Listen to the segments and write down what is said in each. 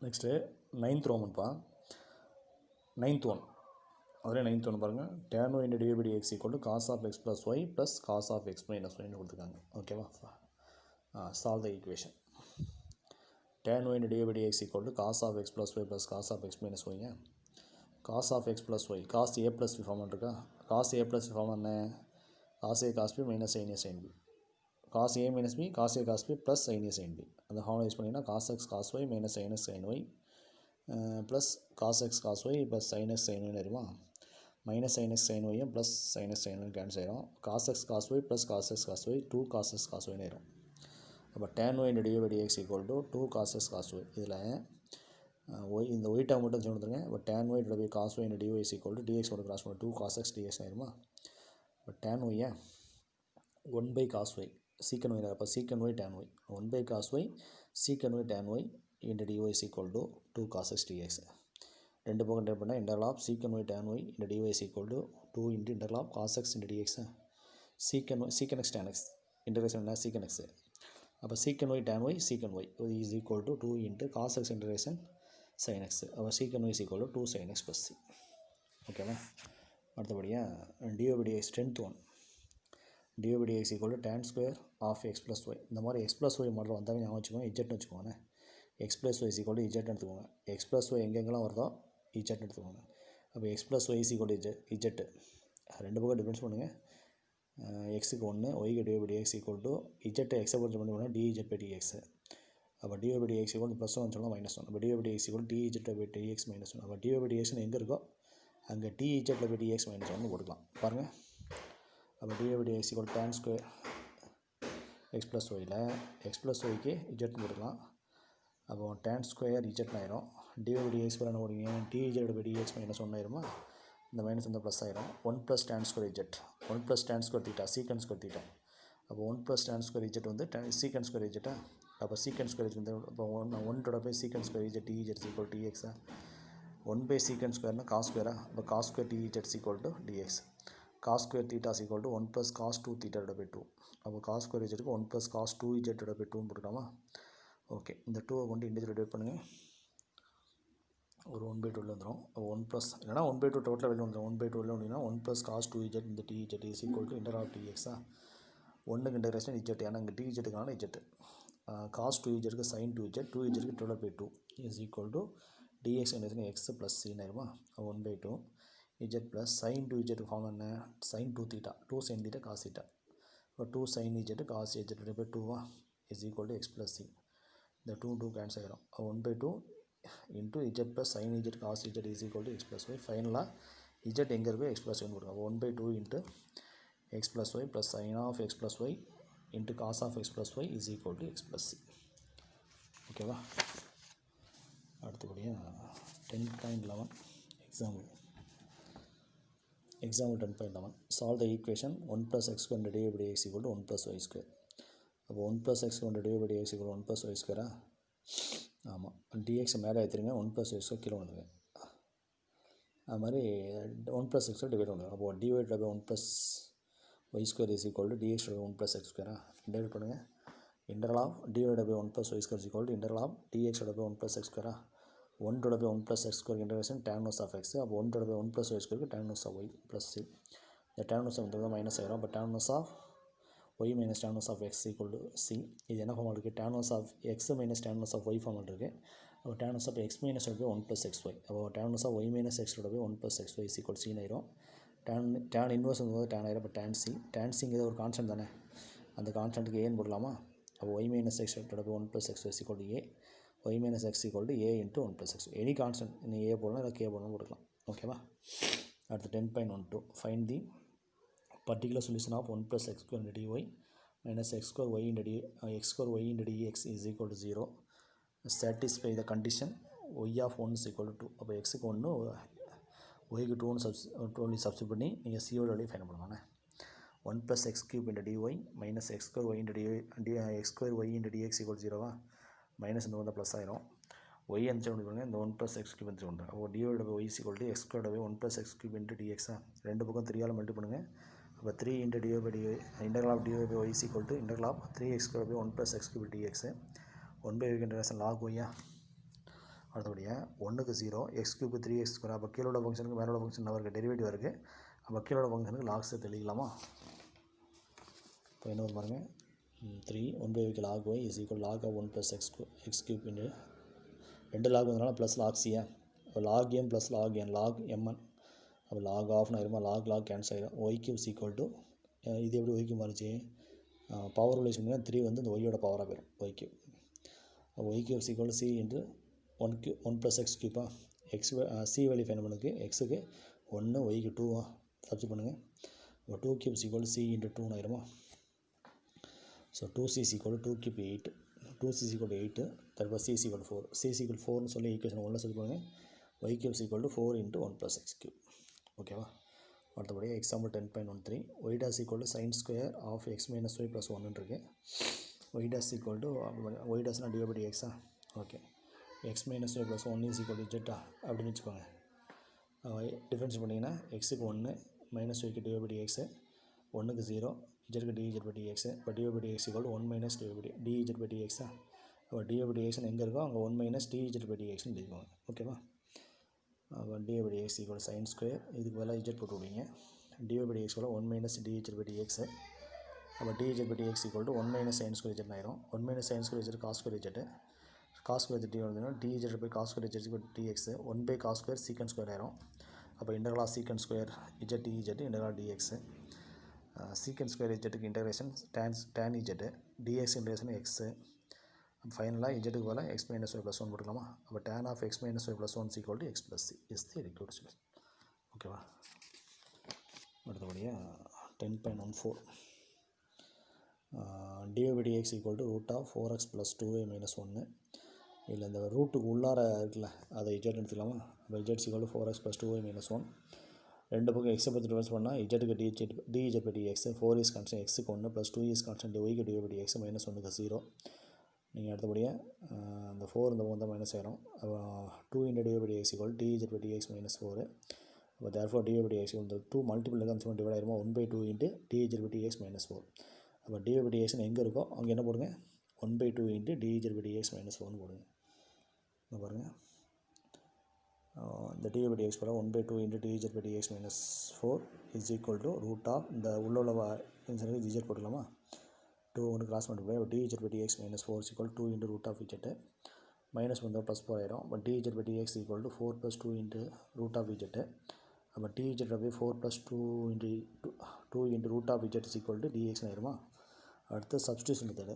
Next 9th ரோமன்ப்பா. 9th one அதில் 9th one பாருங்கள். tan y into dx equal to cos of x plus y plus cos of x minus y கொடுத்துருக்காங்க. ஓகேவா? Solve the equation. tan y into dx equal to cos of x plus y plus cos of x minus y. cos of x plus y cos a plus b form இருக்கா? cos a plus b form என்ன? cos a cos b minus sin a sin b. cos a minus b cos a cos b plus sin a sin b. அந்த form use பண்ணிங்கன்னா cos x cos y minus sin x sin y plus cos x cos y plus sin x sin y வருமா? minus sin x sin y plus sin x sin y cancel ஆயிரும். cos x cos y plus cos x cos y 2 cos x cos y ஆயிரும். அப்போ tan y into dx equal to 2 cos x cos y. இதில் y இந்த y term மட்டும் சொல்லுங்க. இப்போ tan y into cos y into dy is equal to dx ஓட cross பண்ண 2 cos x dx ஆயிருமா? இப்போ tan y 1 by cos y secant y அப்போ secant y tan y 1 by cos y secant y tan y into dy is equal to 2 cos x dx. ரெண்டு பக்கம் date பண்ணால் integral of secant y tan y into dy is equal to 2 into integral of cos x into dx. secant x tan x integration என்ன? secant x. அப்போ secant y tan y secant y is equal to 2 into cos x integration sin x. அப்போ secant y is equal to 2 sin x plus c. ஓகேவா? அடுத்தபடியாக dy by dx 10th one. dy by dx equal to tan square of x plus y. இந்த மாதிரி x plus y model வந்தாலும் ஞாபகம் வச்சுக்கோங்க. z வச்சுக்கோங்க. x plus y is equal to z எடுத்துக்கோங்க. x plus y எங்கெங்கெல்லாம் வருதோ z எடுத்துக்கோங்க. அப்போ x plus y is equal to z. ரெண்டு பக்கம் டிஃபரன்ஸ் பண்ணுங்கள். எக்ஸுக்கு 1 ஒய்க்கு dy by dx equal to z எக்ஸை பொறுத்து பண்ணி dz by dx. அப்போ dy by dx equal to +1 சொல்லலாம் -1. அப்போ dy by dx equal to dz by dx -1. அப்போ dy by dx எங்கே இருக்கோ அங்கே dz by dx -1 கொடுக்கலாம் பாருங்கள். அப்போ dy by dx equal to tan square x plus yல x plus yக்கு z கொடுக்கலாம். அப்போ tan square z ஆயிரும். dy by dx என்ன போடுவீங்க? dz by dx -1 ஆயிருமா? இந்த மைனஸ் வந்து ப்ளஸ் ஆயிரும். 1 + tan square z 1 + tan square theta secant square theta. அப்போ 1 + tan square z வந்து secant square z. அப்போ secant square z வந்து இப்போ 1 secant square z dz is equal to dx. 1 by secant square cos square. அப்போ cos square dz is equal to dx. cos square theta is equal to 1 + cos 2 theta by 2. அப்போ cos square z க்கு 1 + cos 2z by 2 போட்டுக்கலாமா? Okay, இந்த 2 கொண்டு individual divide பண்ணுங்கள். ஒரு 1/2 வந்துடும். 1 plus இல்லைனா 1/2 டோட்டலாக வெளியே வந்துடும். 1/2 அப்படின்னா 1 + cos 2z இந்த dz is equal to integral of dx. 1க்கு இன்டகிரேஷன் z. ஏன்னா இங்கே dzக்கான z. cos 2zக்கு sin 2z 2zக்கு divided by 2 is equal to dx x plus c ஆயிருமா? 1/2 z plus sin 2z form என்ன? sin 2 theta 2 sin theta cos theta. இப்போ 2 sin z cos z divided by 2 is equal to x plus c. இந்த 2 cancel ஆகிடும். 1/2 into z plus sin z cos z is equal to x plus y. ஃபைனலாக z எங்கே இருக்கோ x plus y கொடுங்க. 1/2 into x plus y plus sin of x plus y into cos of x plus y is equal to x plus c. ஓகேவா? அடுத்தபடியாக 10.11 example 10.11 solve the equation 1 + x square dy by dx equal to 1 + y square. அப்போ 1 + x square dy by dx equal to 1 + y square. ஆமாம், dx மேலே ஏற்றுருங்க, 1 + y square கீழே வந்துடுங்க. அது மாதிரி 1 + x square divide பண்ணுங்க. அப்போ divided by 1 + y square is equal to dx by 1 + x square. Integrate பண்ணுங்கள். integral of divided by 1 + y square is equal to integral of dx by 1 + x square. 1 divided by 1 + x square integration tan inverse of x. அப்போ 1 divided by 1 + y square tan inverse of y plus c. இந்த tan inverse வந்து minus ஆயிரும். அப்போ tan inverse of y minus tan inverse of x equal to c. இது என்ன formal இருக்குது? tan inverse of x minus tan inverse of y formal இருக்குது. அப்போ tan inverse of x minus 1 + xy. அப்போ tan inverse of y minus x 1 + xy is equal to c ஆயிரும். tan inverse வந்து tan ஆயிரும். அப்போ tan c. tan cங்கிறது ஒரு constant தானே, அந்த கான்ஸ்டன்ட்டுக்கு ஏன்னு போடலாமா? அப்போ y minus x 1 + xy is equal to a. y minus x equal to a into 1 + x. Any constant நீங்கள் a போடலாம் இல்லை k போடலாம் போட்டுக்கலாம். ஓகேவா? அடுத்து 10.12 find the particular solution of 1 + x square into dy minus x square y into dx is equal to 0. satisfy the condition y of 1 is equal to 2. அப்போ xக்கு 1 yக்கு 2 substitute பண்ணி நீங்கள் c ஓட வேல்யூ ஃபைண்ட் பண்ணுவாங்க. 1 + x cube into dy minus x square y into dx equal to 0. Minus இந்த வந்து plus ஆயிரும். y அனுப்பிச்சு கொண்டு போங்க. இந்த 1 + x cube அனுப்பிச்சு கொண்டு. அப்போ divided by y is equal to x squared by 1 + x cube into dx. ரெண்டு பக்கம் 3ஆல் மல்டி பண்ணுங்கள். அப்போ 3 into dy by dy integral of dy by y is equal to integral of 3x squared by 1 + x cube dx. 1/y integration log y. அடுத்தபடியாக 1க்கு 0 X cube 3x². அப்போ கீழே உள்ள ஃபங்க்ஷனுக்கு மேலே உள்ள ஃபங்க்ஷன் இருக்குது, டெரிவேட்டிவ் இருக்குது. அப்போ கீழே உள்ள ஃபங்க்ஷனுக்கு லாக்ஸை தெளிக்கலாமா? இப்போ என்ன பாருங்கள், 3 1/y log y is equal log of 1 plus x cube into 2 log வந்ததுனால ப்ளஸ் லாக் சியா, log M plus log N log MN. அப்போ லாக் ஆஃப்னு ஆயிருமா, லாக் கேன்சல் ஆகிடும். ஒய் கியூப்ஸ் ஈக்குவல் டு, இது எப்படி ஒய் கியூப் மாறிச்சு, பவர் ரிலேஷன் பண்ணிங்கன்னா 3 வந்து இந்த ஒய்யோட பவராக போயிடும் Y cube. Y cubes equal C into 1 plus X கியூப்பா. எக்ஸ் சி வேல்யூ ஃபைன் பண்ணுக்கு, எக்ஸுக்கு 1 ஒய்க்கு 2 சப்ஸ்டிட் பண்ணுங்கள். இப்போ 2 கியூப்ஸ் ஈக்குவல் சி இன்ட்டு 2 ஆயிருமா. So 2c is equal to 2 cube 8, 2c is equal to 8, தற்போ c is equal to 4, c is equal to 4னு சொல்லி equation 1ல் set பண்ணுங்கள். y cube is equal to 4 into 1 plus x cube. ஓகேவா? அடுத்தபடியாக example 10.13, y dash equal to sin square of x minus y plus 1 இருக்குது. y dash equal to y dash னா divided by x. Okay, x minus y plus 1 is equal to z அப்படின்னு வச்சுக்கோங்க. Difference பண்ணிங்கன்னா எக்ஸுக்கு 1 minus ஒய்க்கு divide by x, 1க்கு 0 இஜெட்க்கு dz by dx. இப்போ dy by dx equal to 1 minus dz by dx. அப்போ dy by dx எங்கே இருக்கோ அங்கே 1 minus dz by dx எழுதிக்கோங்க. ஓகேவா? அப்போ dy by dx equal to sin square, இதுக்கு மேலே z போட்டு விடுவீங்க. dy by dx equal to 1 minus dz by dx. அப்போ dz by dx equal to 1 minus sin square z ஆயிரும். 1 minus sin square z cos square z. cos square z வந்து dz by cos square z equal to dx. 1 by cos square secant square ஆயிரும். அப்போ integral of secant square z dz integral dx. secant square z integration tan z, dx integration x. ஃபைனலாக z போல் x minus y plus 1 போட்டுக்கலாமா. அப்போ tan of x minus y plus 1 is equal to x plus c is the required solution. ஓகேவா? அடுத்தபடியாக 10.14, dy by dx equal to root of 4x plus 2y minus 1. இல்லை இந்த ரூட்டுக்கு உள்ளார இருக்குல்ல, அதை z எடுத்துக்கலாமா. அப்போ z is equal to 4x plus 2y minus 1. ரெண்டு பக்கம் எக்ஸை பற்றி டிஃபரன்ஸ் பண்ணால் இஜெட்டுக்கு dz by dx, 4 is constant எக்ஸுக்கு 1 ப்ளஸ் 2 is constant ஒய்க்கு dy by dx மைனஸ் 1க்கு 0. நீங்கள் அடுத்தபடியாக இந்த 4 இந்த பக்கம் தான் மைனஸ் ஆயிரும். 2 into dy by dx equal dz by dx minus 4. அப்போ therefore dy by dx இந்த 2 மல்டிபிள் கன்சம் டிவைட் ஆயிருமா, 1/2 into dz by dx minus 4. அப்போ dy by dx எங்கே இருக்கோ அங்கே என்ன போடுங்க, 1/2 into dz by dx minus 4 போடுங்க. இங்கே பாருங்கள், இந்த dy by dx போல 1/2 into dz by dx minus 4 is equal to root of இந்த உள்ள z போட்டுக்கலாமா. 2 ஒன்று cross multiply, dz by dx minus 4 is equal to 2 into root of z. Minus வந்தால் ப்ளஸ் 4 ஆயிரும். அப்போ dz by dx equal to 4 plus 2 into root of z. அப்போ dz by 4 plus 2 into root of z is equal to dx ஆயிருமா. அடுத்து substitution method.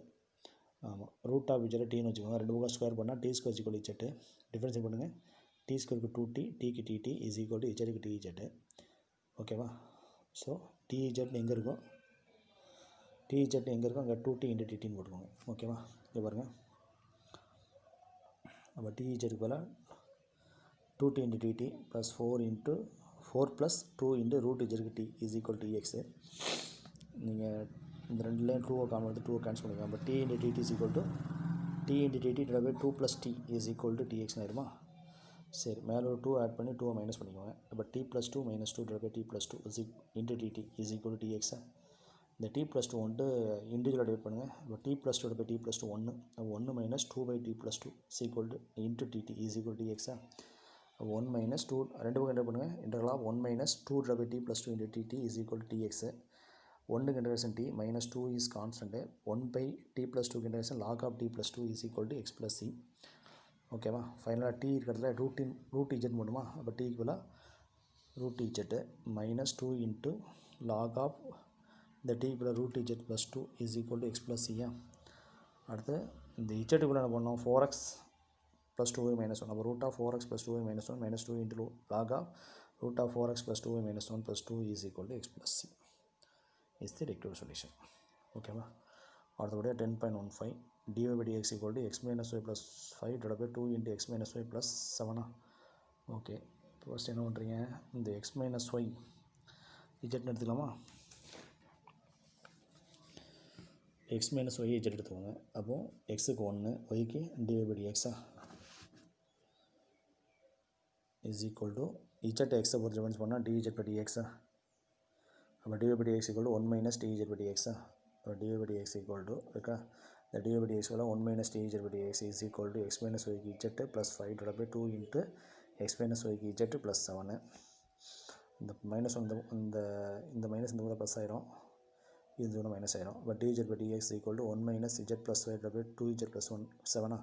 ஆமாம், root of z டீன்னு வச்சுக்கோங்க. ரெண்டு பக்கம் ஸ்கொயர் பண்ணால் t square equal to z. Difference பண்ணுங்கள், t ஸ்கொயருக்கு 2t, tக்கு dt is equal to zக்கு dz. ஓகேவா? ஸோ dz எங்கே இருக்கோ dz எங்கே இருக்கோ அங்கே 2t into dtன்னு போட்டுக்கோங்க. ஓகேவா? இங்கே பாருங்கள், அப்போ dzக்கு போல் 2t into dt plus 4 plus 2 into root zக்கு t is equal to dx. நீங்கள் இந்த ரெண்டுலேயும் 2 காமன் எடுத்து 2 கேன்சல் பண்ணிக்கலாம். அப்போ t into dt is equal to t into dt divided by 2 plus t is equal to dx ஆயிருமா. சரி, மேலே ஒரு 2 ஆட் பண்ணி 2 மைனஸ் பண்ணிக்கோங்க. அப்போ t plus 2 minus 2 divided by t plus 2 into dt is equal to dx. இந்த t plus 2 வந்துட்டு இண்டிவிஜுவலாக டிவைட் பண்ணுங்கள். இப்போ t plus 2 by t plus 2 1, 1 minus 2 by t plus 2 is equal to into dt is equal to dx. 1 minus 2 ரெண்டு பக்கம் என்ன பண்ணுங்கள், integral of 1 minus 2 divided by t plus 2 into dt is equal to dx. 1க்கு integration t minus 2 is constant, 1 by t plus 2 integration log of t plus 2 is equal to x plus c. ஓகேவா? ஃபைனலாக t இருக்கிறதுல root Z பண்ணுமா. அப்போ t ஈக்குவலாக root Z minus 2 into log of இந்த t ஈக்குவலாக root Z plus 2 is equal to X plus சியா. அடுத்து இந்த இஜெட்டுக்குள்ளே என்ன பண்ணோம், 4x ப்ளஸ் 2y மைனஸ் 1. அப்போ root of 4x plus 2y minus 1 minus 2 into log of root of 4x plus 2y minus 1 plus 2 is equal to X plus c is the required solution. ஓகேவா? அடுத்தபடியாக 10.15, dy by dx equal to x minus y plus 5 divided by 2 into x minus y plus 7. Okay, இப்போ first என்ன பண்ணுறீங்க, இந்த x minus y இஜெட்னு எடுத்துக்கலாமா. x minus y Z எடுத்துக்கோங்க. அப்போது எக்ஸுக்கு 1, ஒய்க்கு dy by dx is equal to Z எக்ஸை பொறுத்து டிஃபரன்ஸ் பண்ணால் dz by dx. அப்போ dy by dx equal to 1 minus dz by dx. அப்போ dy by dx equal to இருக்கா, இந்த dy by dx 1 minus dz by dx is equal to x minus y z plus 5 divided by 2 into x minus y z plus 7. இந்த minus இந்த minus இந்த கூட plus ஆயிரும், இது ஒன்று minus ஆயிரும். But dz by dx equal to 1 minus z plus 5 divided by 2z plus 1 7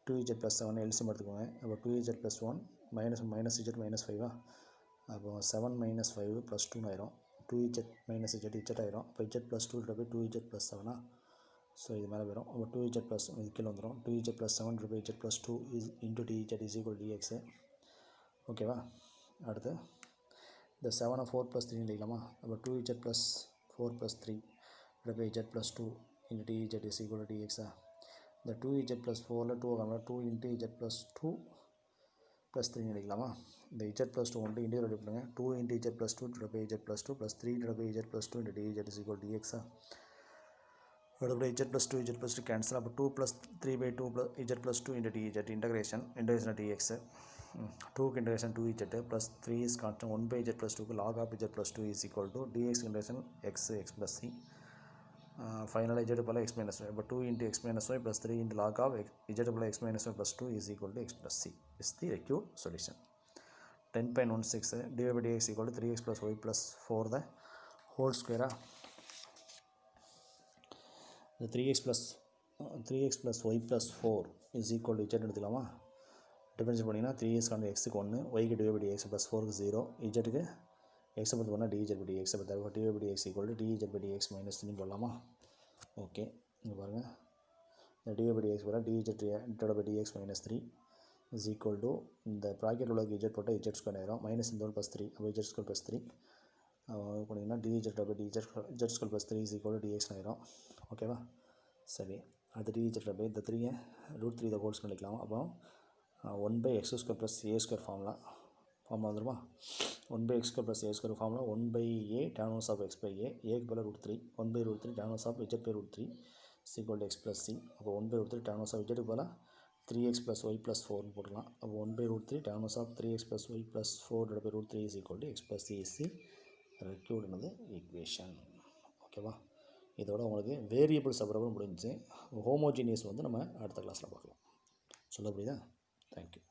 2z plus 7 LCM எடுத்துக்கோங்க. அப்போ 2z plus 1 minus z minus 5 அப்போ 7 minus 5 plus 2 ஆயிரும். 2z minus z ஆயிரும். அப்போ z plus 2 divided by 2z plus 7 so இது மேலே வரும். அப்போ 2z plus இது கீழே வந்துடும். 2z plus 7 divided by z plus 2 is into dz is equal to dx. ஓகேவா? அடுத்து இந்த 7 4 plus 3 எழுதிக்கலாமா? அப்போ 2z plus 4 plus 3 divided by z plus 2 into dz is equal to dx. இந்த 2z plus 4ல் 2 into z plus 2 plus 3 எழுதிக்கலாமா? இந்த z plus 2 வந்து interior ready பண்ணுங்கள். 2 into z plus 2 divided by z plus 2 plus 3 divided by z plus 2 into dz is equal to dx. divided by z plus 2 z plus 2 cancel. அப்போ 2 plus 3 by 2 plus z plus 2 into dz integration dx 2 integration 2z plus 3 is constant 1 by z plus 2 log of z plus 2 is equal to dx integration x plus c. Finally z plus x minus y. But 2 into x minus y plus 3 into log of z plus x minus y plus 2 is equal to x plus c. Is the required solution. 10.16 dy by dx equal to 3x plus y plus 4 the whole square. The 3x plus y plus 4 is equal to z எடுத்துக்கலாமா? Difference பண்ணிங்கன்னா 3x கான எக்ஸுக்கு 1 yக்கு dy by dx plus 4க்கு 0 zக்கு x பற்றி பண்ணால் dz by dx பற்றி dy by dx equal to dz by dx minus 3 போடலாமா? Okay, இங்கே பாருங்கள். இந்த dy by dx போட dz divided by dx minus 3 is equal to இந்த ப்ராக்கெட் உள்ள z போட்டால் z ஸ்கொயர் ஆயிரும். மைனஸ் இந்த ப்ளஸ் 3 அப்போ z ஸ்கொயர் ப்ளஸ் 3 பண்ணிங்கன்னா dz divided by z square plus 3 is equal to dx ஆயிரும். ஓகேவா? சரி, அது dz divided by இந்த 3 √3 இதை ஹோல்ஸ் பண்ணிக்கலாம். அப்போ 1 by x square plus a square formula வந்துடுமா? 1 by x square plus a square formula 1 by a tan inverse of x by a க்கு பதிலாக √3 1 by √3 tan inverse of z by √3 is equal to x plus c. அப்போ 1 by √3 tan inverse of z க்கு பதிலாக 3x plus y plus 4 போட்டுக்கலாம். அப்போ 1 by √3 tan inverse of 3x plus y plus 4 divided by √3 is equal to x plus c is the required equation. ஓகேவா? இதோட உங்களுக்கு variables அப்புறம் முடிஞ்சு ஹோமோஜீனியஸ் வந்து நம்ம அடுத்த கிளாஸில் பார்க்கலாம். சொல்ல புரியுதா? தேங்க்யூ.